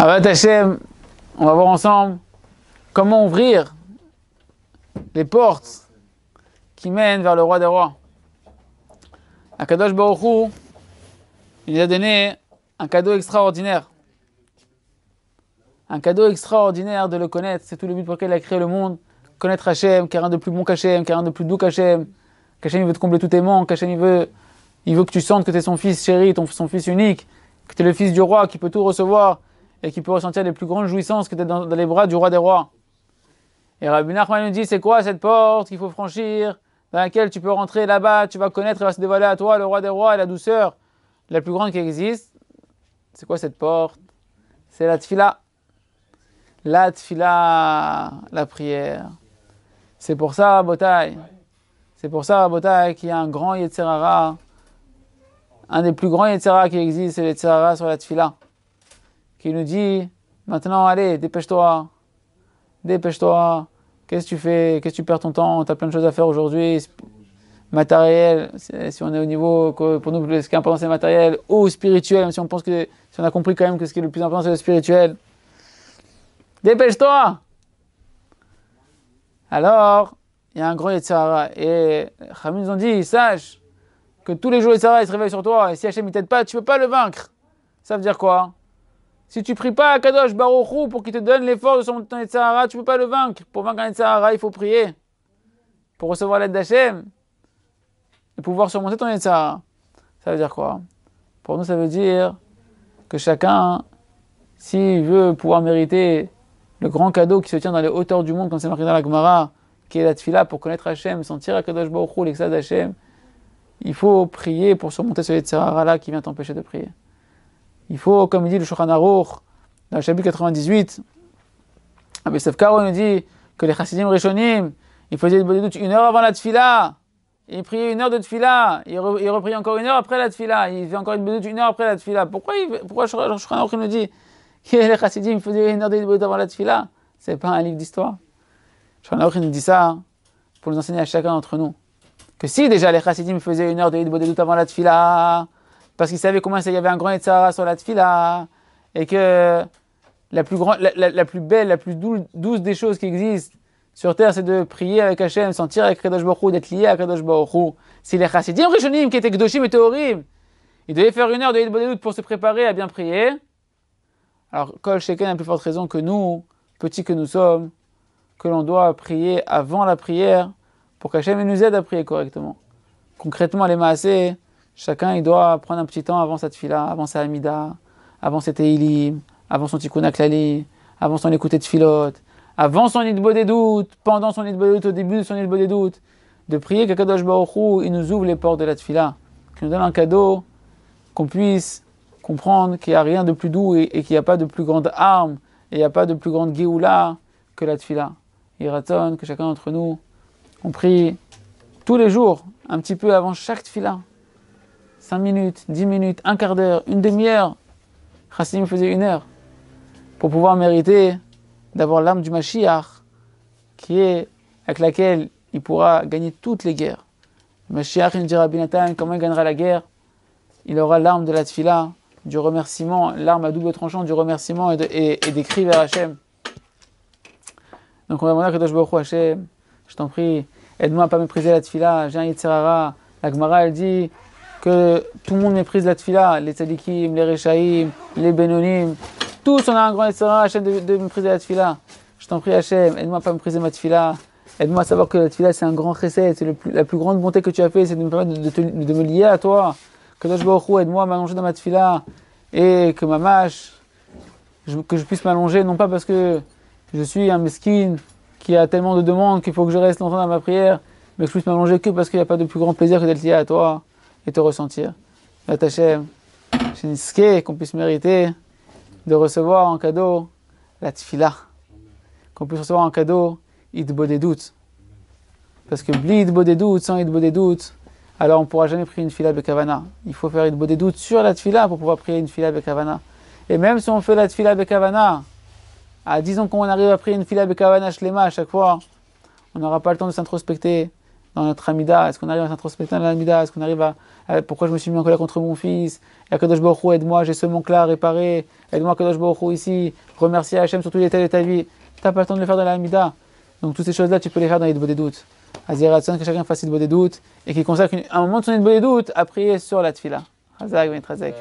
Avat Hashem, on va voir ensemble comment ouvrir les portes qui mènent vers le roi des rois. Akadosh Baruch Hu, il nous a donné un cadeau extraordinaire. Un cadeau extraordinaire de le connaître. C'est tout le but pour lequel il a créé le monde. Connaître Hashem, qu'il n'y a rien de plus bon qu'Hashem, qu'il n'y a rien de plus doux qu'Hashem. Qu'Hashem, il veut te combler tous tes manques. Qu'Hashem, il veut que tu sentes que tu es son fils chéri, son fils unique. Que tu es le fils du roi qui peut tout recevoir et qui peut ressentir les plus grandes jouissances que tu es dans les bras du roi des rois. Et Rabbi Nachman nous dit, c'est quoi cette porte qu'il faut franchir, dans laquelle tu peux rentrer là-bas, tu vas connaître et va se dévoiler à toi le roi des rois et la douceur la plus grande qui existe. C'est quoi cette porte? C'est la tfila. La tfila, la prière. C'est pour ça, Botaï. C'est pour ça, Botaï, qu'il y a un grand Yetzer Hara. Un des plus grands Yetzer Hara qui existe, c'est le Yetzer Hara sur la tfila. Qui nous dit, maintenant, allez, dépêche-toi. Dépêche-toi. Qu'est-ce que tu fais? Qu'est-ce que tu perds ton temps? Tu as plein de choses à faire aujourd'hui. Matériel, si on est au niveau, pour nous, ce qui est important, c'est matériel, ou spirituel, même si on pense que, si on a compris quand même que ce qui est le plus important, c'est le spirituel. Dépêche-toi! Alors, il y a un grand Yetzer Hara. Et Chachamim nous ont dit, sache que tous les jours, Yetzer Hara, il se réveille sur toi. Et si Hachem ne t'aide pas, tu ne peux pas le vaincre. Ça veut dire quoi? Si tu ne pries pas à Kadosh Baruch Hu pour qu'il te donne l'effort de surmonter ton Yetzer Hara, tu ne peux pas le vaincre. Pour vaincre un Yetzer Hara, il faut prier. Pour recevoir l'aide d'Hachem et pouvoir surmonter ton Yetzer Hara. Ça veut dire quoi? Pour nous, ça veut dire que chacun, s'il veut pouvoir mériter le grand cadeau qui se tient dans les hauteurs du monde, comme c'est marqué dans la Gemara, qui est la tfila, pour connaître Hachem, sentir à Kadosh Baruch Hu, l'extase d'Hachem, il faut prier pour surmonter ce Yetzer Hara là qui vient t'empêcher de prier. Il faut, comme il dit le Shulchan Aruch, dans le chapitre 98, Rabbi Yosef Karo nous dit que les Chassidim Rishonim, ils faisaient une heure avant la tfila, ils priaient une heure de tfila, ils repriaient encore une heure après la tfila, ils faisaient encore une heure après la tfila. Pourquoi le Shulchan Aruch nous dit que les Chassidim faisaient une heure de avant la tfila? C'est pas un livre d'histoire. Le Shulchan Aruch nous dit ça pour nous enseigner à chacun d'entre nous que si déjà les Chassidim faisaient une heure de avant la tfila, parce qu'ils savaient combien il y avait un grand Yetzer Hara sur la tfila, et que la plus belle, la plus douce des choses qui existent sur terre, c'est de prier avec Hachem, sentir avec Kadosh Baruch Hu, d'être lié à Kadosh Baruch Hu. Si les Chassidim Rishonim, qui étaient Kedoshim et Teorim, ils devaient faire une heure de Yidbodedout pour se préparer à bien prier, alors Kol Sheken a plus forte raison que nous, petits que nous sommes, que l'on doit prier avant la prière pour qu'Hachem nous aide à prier correctement. Concrètement, les Maaseh, chacun, il doit prendre un petit temps avant sa tfila, avant sa Hamida, avant ses Teilim, avant son Tikkun HaKlali, avant son écouté de Tfilot, avant son Yidbodedout, pendant son Yidbodedout, au début de son Yidbodedout, de prier qu'Akadosh Baruch Hu, il nous ouvre les portes de la tfila, qu'il nous donne un cadeau, qu'on puisse comprendre qu'il n'y a rien de plus doux et qu'il n'y a pas de plus grande arme, et il n'y a pas de plus grande Géoula que la tfila. Il ratonne que chacun d'entre nous, on prie tous les jours, un petit peu avant chaque tfila. 5 minutes, 10 minutes, un quart d'heure, une demi-heure. Chassidim faisait une heure. Pour pouvoir mériter d'avoir l'âme du Mashiach, avec laquelle il pourra gagner toutes les guerres. Le Mashiach, il nous dira, Binatan, comment il gagnera la guerre? Il aura l'arme de la tfila, du remerciement, l'arme à double tranchant du remerciement et des cris vers Hachem. Donc on va demander à Kadosh Baruch Hu, Hachem, je t'en prie, aide-moi à ne pas mépriser la tfila, j'ai un Yetzer Hara. La Gemara, elle dit que tout le monde méprise la tfila, les tzadikim, les rechaïm, les benonim, tous on a un grand Yetzer Hara, Hachem, de mépriser la tfila. Je t'en prie Hachem, aide-moi à ne pas mépriser ma tfila, aide-moi à savoir que la tfila c'est un grand chesed, c'est la plus grande bonté que tu as fait, c'est de me permettre de me lier à toi. Kadosh Baruch Hu, aide-moi à m'allonger dans ma tfila, et que que je puisse m'allonger, non pas parce que je suis un mesquine qui a tellement de demandes qu'il faut que je reste longtemps dans ma prière, mais que je puisse m'allonger que parce qu'il n'y a pas de plus grand plaisir que d'être lié à toi et te ressentir. Hachem, qu'on puisse mériter de recevoir en cadeau la tfila, qu'on puisse recevoir en cadeau Yidbodedout. Parce que bli Yidbodedout, sans Yidbodedout, alors on ne pourra jamais prier une tfila bekavana. Il faut faire Yidbodedout sur la tfila pour pouvoir prier une tfila bekavana. Et même si on fait la tfila bekavana, disons qu'on arrive à prier une tfila bekavana shlema à chaque fois, on n'aura pas le temps de s'introspecter dans notre Amida? Est-ce qu'on arrive à s'introspecter dans l'Amida? Est-ce qu'on arrive à pourquoi je me suis mis en colère contre mon fils? Et Akadosh Baruch Hu, aide-moi, j'ai ce manque-là à réparer. Aide-moi, Akadosh Baruch Hu, ici. Remercier Hachem sur tous les détails de ta vie. Tu n'as pas le temps de le faire dans l'Amida. Donc toutes ces choses-là, tu peux les faire dans les des doutes. Azir que chacun fasse des doutes et qu'il consacre un moment de son des doutes à prier sur la tfila. Hazak, ben Hazak.